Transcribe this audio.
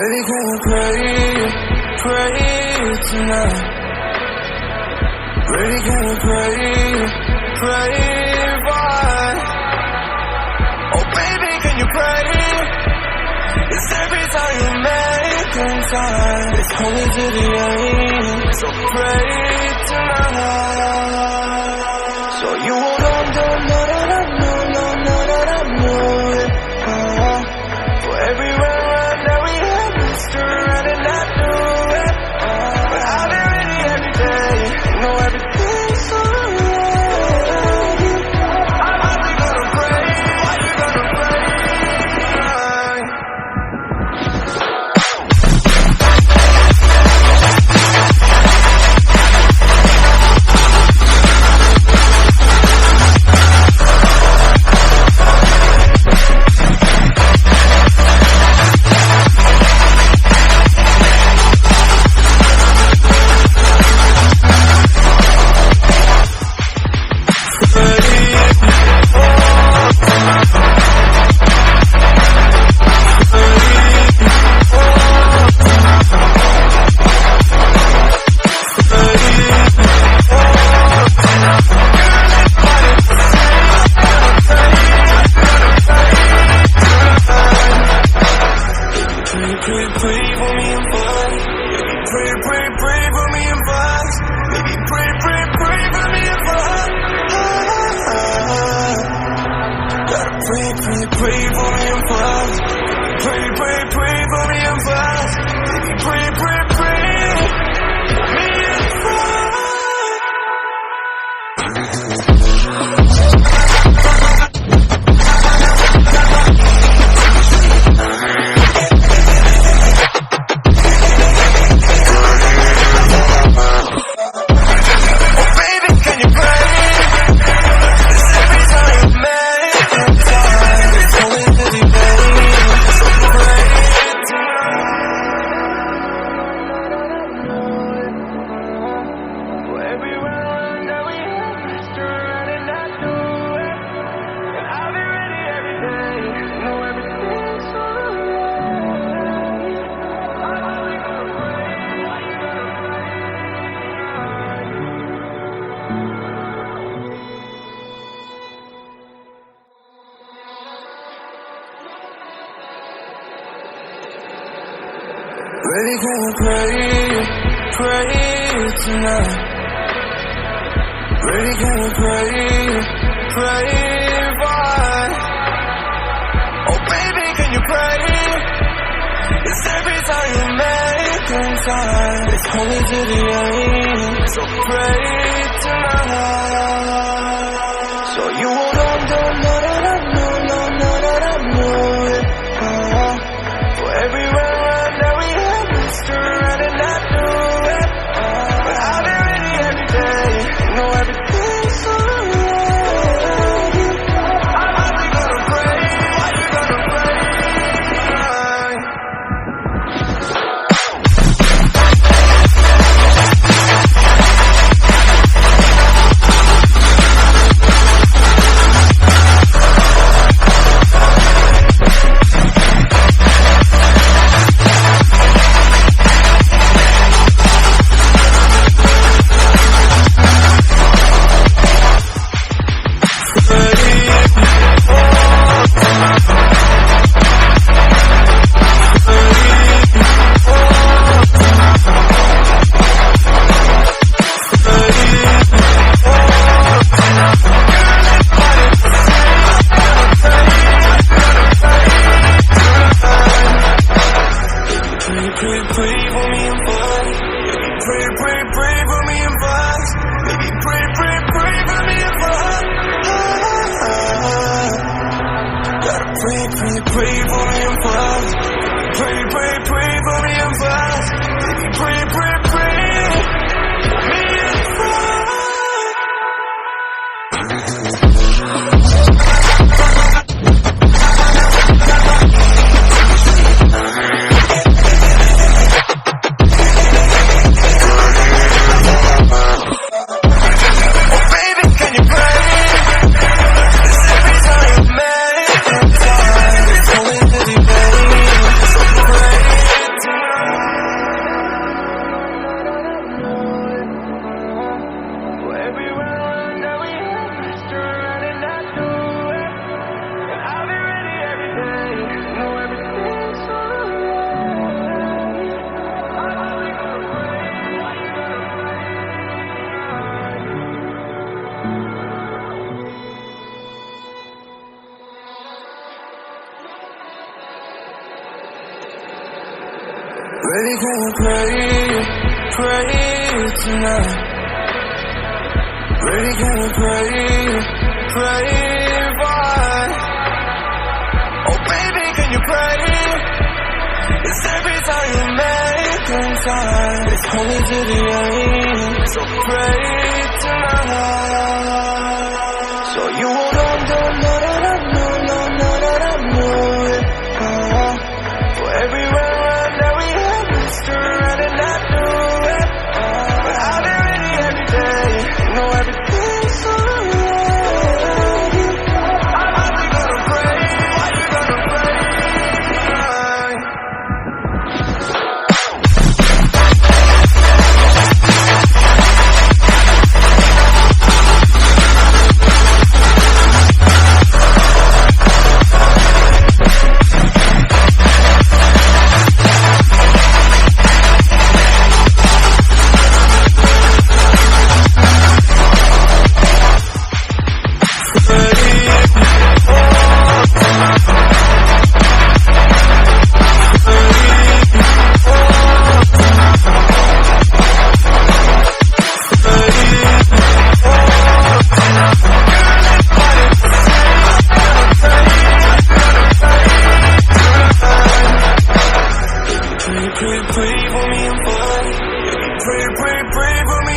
Really gonna pray tonight. Really gonna pray, why? Oh baby, can you pray? It's every time you make time. It's only to the end, so pray tonight. So you won't know that I know it. For everywhere that we have, Mr. Running, I do it. But I've been ready every day, know everything's alright. I'm only gonna pray, why you gonna pray? Really gonna pray tonight. Really gonna pray, why? Oh baby, can you pray? It's every time you make time. It's only to the end, so pray tonight. So you won't know that I know it. For everywhere that we have, Mr. Running, I do it. But I've been ready every day, know everything's alright. I'm only gonna pray, why you gonna pray? Baby, can you pray tonight? Baby, can you pray for? Oh baby, can you pray? It's every time you make time. It's only to the end, so pray tonight. So you won't for everywhere around that we have missed around and I knew it. But I've been ready every day, you know everything's alright. Are you gonna pray? Are you gonna pray? Pray for me and boy. Pray for me